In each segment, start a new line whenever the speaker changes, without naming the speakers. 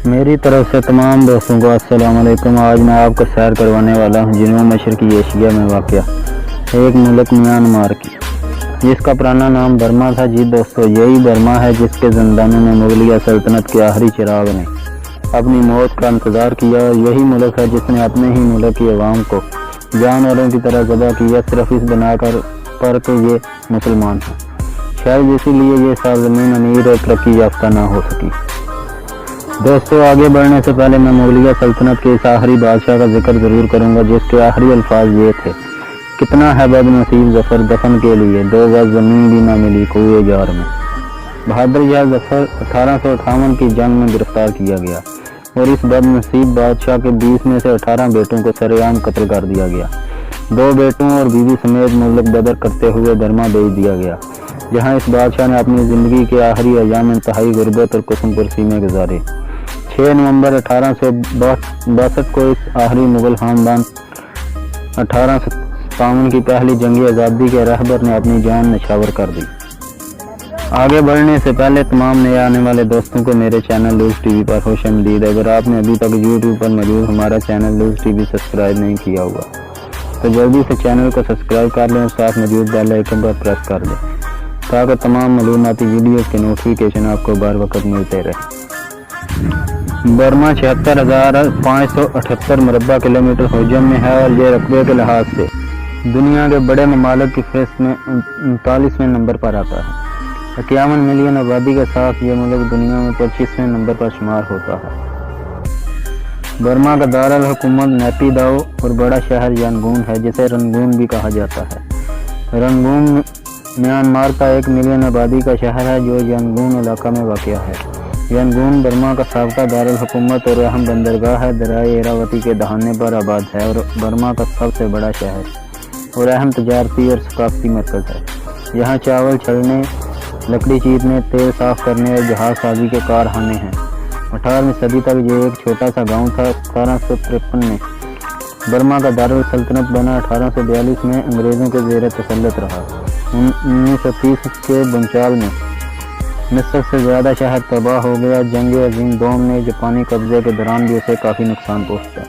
मेरी तरफ से तमाम दोस्तों को अस्सलाम वालेकुम। आज मैं आपको सैर करवाने वाला हूँ जनूब मशरकी एशिया में वाक़ एक मुल्क म्यांमार की, जिसका पुराना नाम बर्मा था। जी दोस्तों, यही बर्मा है जिसके ज़िंदानों में मुगलिया सल्तनत के आखिरी चिराग ने अपनी मौत का इंतज़ार किया। यही मुल्क है जिसने अपने ही मुल्क की अवाम को जानवरों की तरह ज़बह किया, सिर्फ इस बनाकर पर कि ये मुसलमान हैं। शायद इसीलिए ये सरज़मीन अमीर और तरक्की याफ्ता ना हो सकी। दोस्तों, आगे बढ़ने से पहले मैं मुगलिया सल्तनत के इस आखिरी बादशाह का जिक्र ज़रूर करूँगा, जिसके आखिरी अल्फाज ये थे, कितना है बदनसीब ज़फ़र दफन के लिए 2 गज़ ज़मीन भी ना मिली कुएं जार में। बहादुर शाह ज़फ़र 1858 की जंग में गिरफ्तार किया गया और इस बदनसीब बादशाह के 20 में से 18 बेटों को सरेआम कत्ल कर दिया गया। 2 बेटों और बीवी समेत मुल्क बदर करते हुए बर्मा भेज दिया गया, जहाँ इस बादशाह ने अपनी ज़िंदगी के आखिरी अयाम इंतहाई गुर्बत और कुस्म पुरसी में गुजारे। 6 नवंबर 1862 को इस आखिरी मुगल खानदान 1857 की पहली जंगी आज़ादी के रहबर ने अपनी जान निछावर कर दी। आगे बढ़ने से पहले तमाम नए आने वाले दोस्तों को मेरे चैनल लूज़ टीवी पर खुशामदीद। अगर आपने अभी तक यूट्यूब पर मौजूद हमारा चैनल लूज़ टीवी सब्सक्राइब नहीं किया हुआ तो जल्दी से चैनल को सब्सक्राइब कर लें और साथ मौजूद बेल आइकन पर प्रेस कर दें, ताकि तमाम मालूमाती वीडियोज़ के नोटिफिकेशन आपको बर वक्त मिलते रहे। बर्मा 76,578 मुरबा किलोमीटर हजम में है और ये रकबे के लिहाज से दुनिया के बड़े ममालिक की फहरिस्त में 39वें नंबर पर आता है। 51 मिलियन आबादी के साथ ये मुल्क दुनिया में 25वें नंबर पर शुमार होता है। बर्मा का दारुल हुकूमत नैपीदाओ और बड़ा शहर यांगून है, जिसे रंगून भी कहा जाता है। रंगून म्यांमार का 1 मिलियन आबादी का शहर है जो यांगून इलाका में वाक़ है। यांगून बर्मा का साबका दारुल हुकूमत और अहम बंदरगाह है, दरियाए इरावती के दहाने पर आबाद है और बर्मा का सबसे बड़ा शहर और अहम तजारती और सकाफती मरकज़ है। यहाँ चावल छलने, लकड़ी चीरने, तेल साफ़ करने और जहाज साजी के कारखाने हैं। 18वीं सदी तक ये एक छोटा सा गाँव था। 1753 में बर्मा का दारुल सल्तनत बना। 1842 में अंग्रेज़ों के ज़ेर तसल्लुत रहा। 1930 के बंचाल में मिस्र से ज़्यादा शहर तबाह हो गया। जंग अजीम दोम ने जापानी कब्ज़े के दौरान भी उसे काफ़ी नुकसान पहुँचा।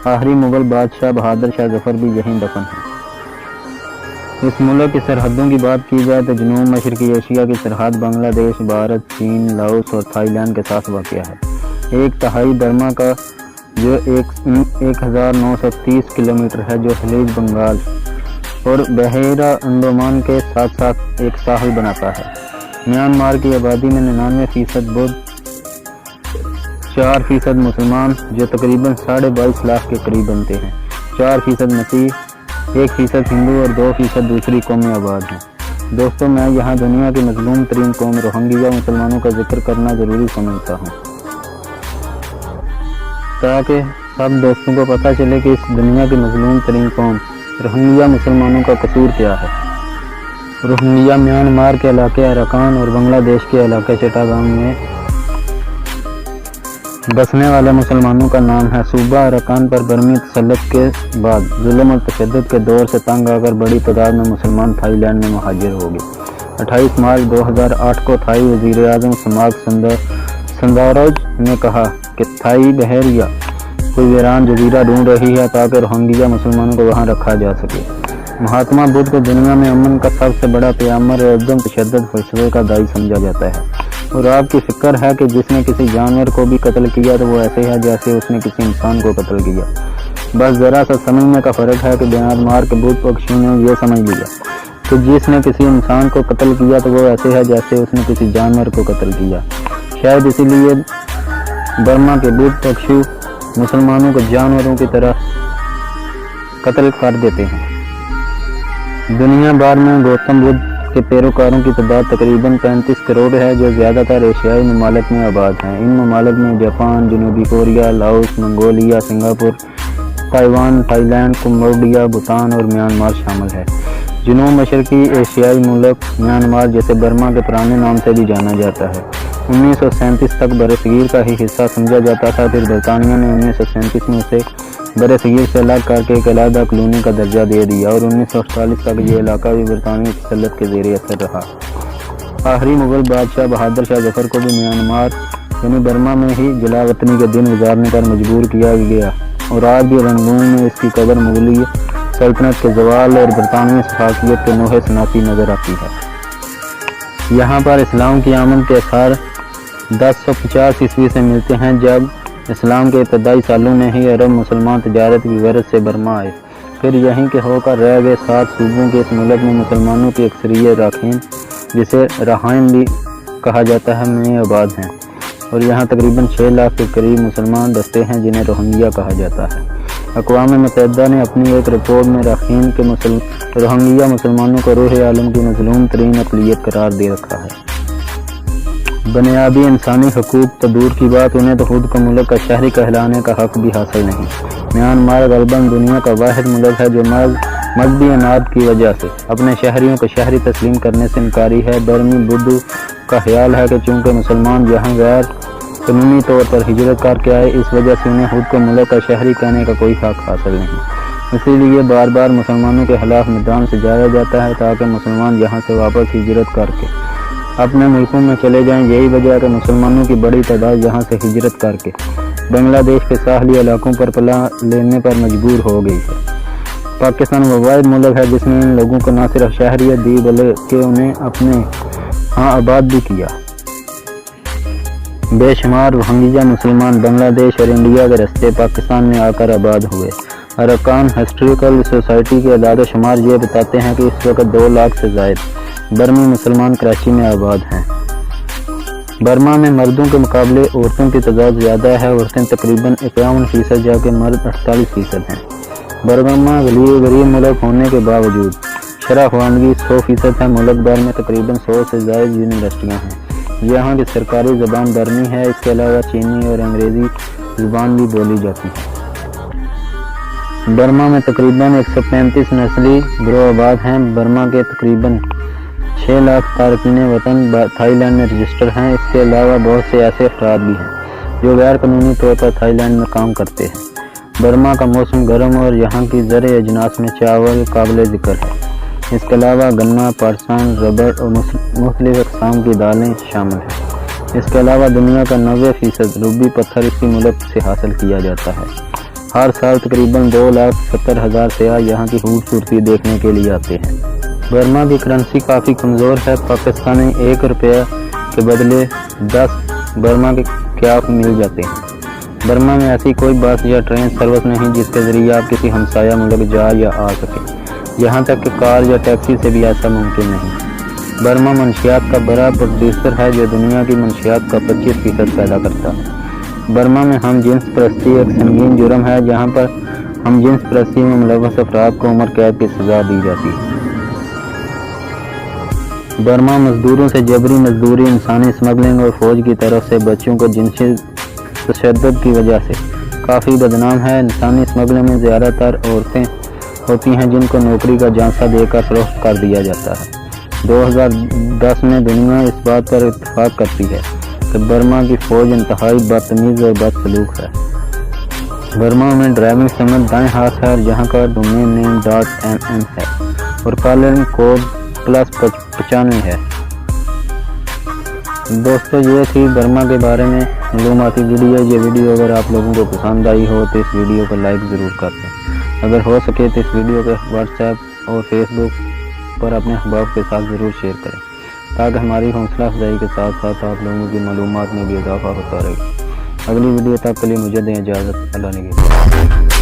आखिरी मुग़ल बादशाह बहादुर शाह ज़फ़र भी यहीं दफन है। इस मुल्क की सरहदों की बात की जाए तो जनूब मशरकी एशिया की सरहद बांग्लादेश, भारत, चीन, लाओस और थाईलैंड के साथ वाक़ है। 1/3 बर्मा का जो 1930 किलोमीटर है, जो खलीज बंगाल और बहरा अंडमान के साथ साथ एक साहिल बनाता है। म्यांमार की आबादी में 99% बुद्ध, 4% मुसलमान जो तकरीबन 22.5 लाख के करीब बनते हैं, 4% मसीह, 1% हिंदू और 2% दूसरी कौमें आबाद हैं। दोस्तों, मैं यहाँ दुनिया की मज़लूम तरीन कौम रोहिंग्या मुसलमानों का जिक्र करना ज़रूरी समझता हूँ, ताकि सब दोस्तों को पता चले कि इस दुनिया की मज़लूम तरीन कौम रोहिंग्या मुसलमानों का कसूर क्या है। रोहिंग्या म्यांमार के इलाके अराकान और बांग्लादेश के इलाके चिटागांग में बसने वाले मुसलमानों का नाम है। सूबा अराकान पर बर्मी तसल्लुत के बाद जुल्म और तशद्दुद के दौर से तंग आकर बड़ी तादाद में मुसलमान थाईलैंड में मुहाजिर हो गए। 28 मार्च 2008 को थाई वज़ीर आज़म समाग संदारोज ने कहा कि थाई बहरिया कोई वीरान जजीरा ढूंढ रही है ताकि रोहिंग्या मुसलमानों को वहाँ रखा जा सके। महात्मा बुद्ध को दुनिया में अमन का सबसे बड़ा पैगंबर और एकदम तशद्दुद फलसफे का दाई समझा जाता है और आपकी फिक्र है कि जिसने किसी जानवर को भी कत्ल किया तो वो ऐसे है जैसे उसने किसी इंसान को कत्ल किया। बस ज़रा सा समझने का फ़र्क है कि म्यांमार के बुद्ध पक्षियों ने यह समझ लिया कि जिसने किसी इंसान को कत्ल किया तो वो ऐसे है जैसे उसने किसी जानवर को कत्ल किया। शायद इसीलिए बर्मा के बुद्ध पक्षी मुसलमानों को जानवरों की तरह कत्ल कर देते हैं। दुनिया भर में गौतम बुद्ध के पैरोकारों की तादाद तकरीबन 35 करोड़ है, जो ज़्यादातर एशियाई ममालिक में आबाद हैं। इन ममालिक में जापान, जनूबी Korea, Laos, Mongolia, Singapore, Taiwan, Thailand, Cambodia, Bhutan और म्यांमार शामिल है। जनूब मशरकी एशियाई मुल्क म्यांमार, जिसे बर्मा के पुराने नाम से भी जाना जाता है, 1937 तक बरसगीर का ही हिस्सा समझा जाता था। फिर बरतानिया ने 1937 में उसे بر صغیر سے الگ کر کے ایک علیحدہ کالونی کا درجہ دے دیا اور 1948 تک یہ علاقہ بھی برطانوی تسلط کے زیر اثر رہا۔ آخری مغل بادشاہ بہادر شاہ ظفر کو بھی میانمار یعنی برما میں ہی جلا وطنی کے دن گزارنے پر مجبور کیا گیا اور آج بھی رنگون میں اس کی قبر مغلی سلطنت کے زوال اور برطانوی سفاکیت کے نوحے سناتی نظر آتی ہے۔ یہاں پر اسلام کی آمد کے آثار 1050 عیسوی سے ملتے ہیں، جب اسلام کے ابتدائی سالوں میں ہی عرب مسلمان تجارت کی غرض سے برما آئے، پھر یہیں کے ہو کر رہ گئے 7 صوبوں کے اس ملک میں مسلمانوں کی اکثریت راکھین جسے رہائن بھی کہا جاتا ہے میں آباد ہیں، اور یہاں تقریباً 6 لاکھ کے قریب مسلمان بستے ہیں جنہیں روہنگیا کہا جاتا ہے۔ اقوام متحدہ نے اپنی ایک رپورٹ میں راکھین کے روہنگیا مسلمانوں کو روح عالم کی مظلوم ترین اقلیت قرار دے رکھا ہے۔ بنیادی انسانی حقوق تو دور کی بات، انہیں تو خود کو ملک کا شہری کہلانے کا حق بھی حاصل نہیں۔ میانمار غالباً دنیا کا واحد ملک ہے جو مذہبی اناد کی وجہ سے اپنے شہریوں کو شہری تسلیم کرنے سے انکاری ہے۔ برمی بدھو کا خیال ہے کہ چونکہ مسلمان یہاں غیر قانونی طور پر ہجرت کر کے آئے، اس وجہ سے انہیں خود کو ملک کا شہری کہنے کا کوئی حق حاصل نہیں، اسی لیے بار بار مسلمانوں کے خلاف میدان سے جایا جاتا ہے تاکہ مسلمان یہاں سے واپس ہجرت کر کے اپنے ملکوں میں چلے جائیں۔ یہی وجہ ہے کہ مسلمانوں کی بڑی تعداد یہاں سے ہجرت کر کے بنگلہ دیش کے ساحلی علاقوں پر پناہ لینے پر مجبور ہو گئی ہے۔ پاکستان وہ واحد ملک ہے جس نے ان لوگوں کو نہ صرف شہریت دی بلکہ انہیں اپنے ہاں آباد بھی کیا۔ بے شمار روہنگیا مسلمان بنگلہ دیش اور انڈیا کے راستے پاکستان میں آ کر آباد ہوئے۔ ارکان ہسٹوریکل سوسائٹی کے اعداد و شمار یہ بتاتے ہیں کہ اس وقت 2 لاکھ سے زائد برمی مسلمان کراچی میں آباد ہیں۔ برما میں مردوں کے مقابلے عورتوں کی تعداد زیادہ ہے، عورتیں تقریباً 51% جبکہ مرد 48% ہیں۔ برما غریب ملک ہونے کے باوجود شرح خواندگی 100% ہے۔ ملک بھر میں تقریباً 100 سے زائد یونیورسٹیاں ہیں۔ یہاں کی سرکاری زبان برمی ہے، اس کے علاوہ چینی اور انگریزی زبان بھی بولی جاتی ہے۔ برما میں تقریباً 135 نسلی گروہ آباد ہیں۔ برما کے تقریباً 6 لاکھ تارکین وطن تھائی لینڈ میں رجسٹر ہیں۔ اس کے علاوہ بہت سے ایسے افراد بھی ہیں جو غیر قانونی طور پر تھائی لینڈ میں کام کرتے ہیں۔ برما کا موسم گرم اور یہاں کی زرعی اجناس میں چاول قابل ذکر ہے۔ اس کے علاوہ گنا، پارسان، ربڑ اور مختلف اقسام کی دالیں شامل ہیں۔ اس کے علاوہ دنیا کا 90% روبی پتھر اسی ملک سے حاصل کیا جاتا ہے۔ ہر سال تقریباً 2,70,000 سیاح یہاں کی خوبصورتی دیکھنے کے لیے آتے ہیں۔ برما کی کرنسی کافی کمزور ہے، پاکستانی 1 روپیہ کے بدلے 10 برما کے کیاف مل جاتے ہیں۔ برما میں ایسی کوئی بس یا ٹرین سروس نہیں جس کے ذریعے آپ کسی ہمسایہ ملک جا یا آ سکیں، یہاں تک کہ کار یا ٹیکسی سے بھی ایسا ممکن نہیں۔ برما منشیات کا بڑا پروڈیوسر ہے جو دنیا کی منشیات کا 25% پیدا کرتا ہے۔ برما میں ہم جنس پرستی ایک سنگین جرم ہے، جہاں پر ہم جنس پرستی میں ملوث افراد کو عمر قید کی سزا دی جاتی ہے۔ برما مزدوروں سے جبری مزدوری، انسانی اسمگلنگ اور فوج کی طرف سے بچوں کو جنسی تشدد کی وجہ سے کافی بدنام ہے۔ انسانی اسمگلنگ میں زیادہ تر عورتیں ہوتی ہیں جن کو نوکری کا جھانسا دے کر فروخت کر دیا جاتا ہے۔ 2010 میں دنیا اس بات پر اتفاق کرتی ہے کہ برما کی فوج انتہائی بدتمیز اور بدسلوک ہے۔ برما میں ڈرائیونگ سمت دائیں ہاتھ ہے اور یہاں کا ڈومین نیم .mm ہے اور کالنگ کوڈ +95 ہے۔ دوستو یہ تھی برما کے بارے میں معلوماتی ویڈیو۔ یہ ویڈیو اگر آپ لوگوں کو پسند آئی ہو تو اس ویڈیو کو لائک ضرور کر دیں۔ اگر ہو سکے تو اس ویڈیو کو واٹس ایپ اور فیس بک پر اپنے احباب کے ساتھ ضرور شیئر کریں تاکہ ہماری حوصلہ افزائی کے ساتھ ساتھ آپ لوگوں کی معلومات میں بھی اضافہ ہوتا رہے۔ اگلی ویڈیو تک کے لیے مجھے دیں اجازت۔ اللہ نگہبان۔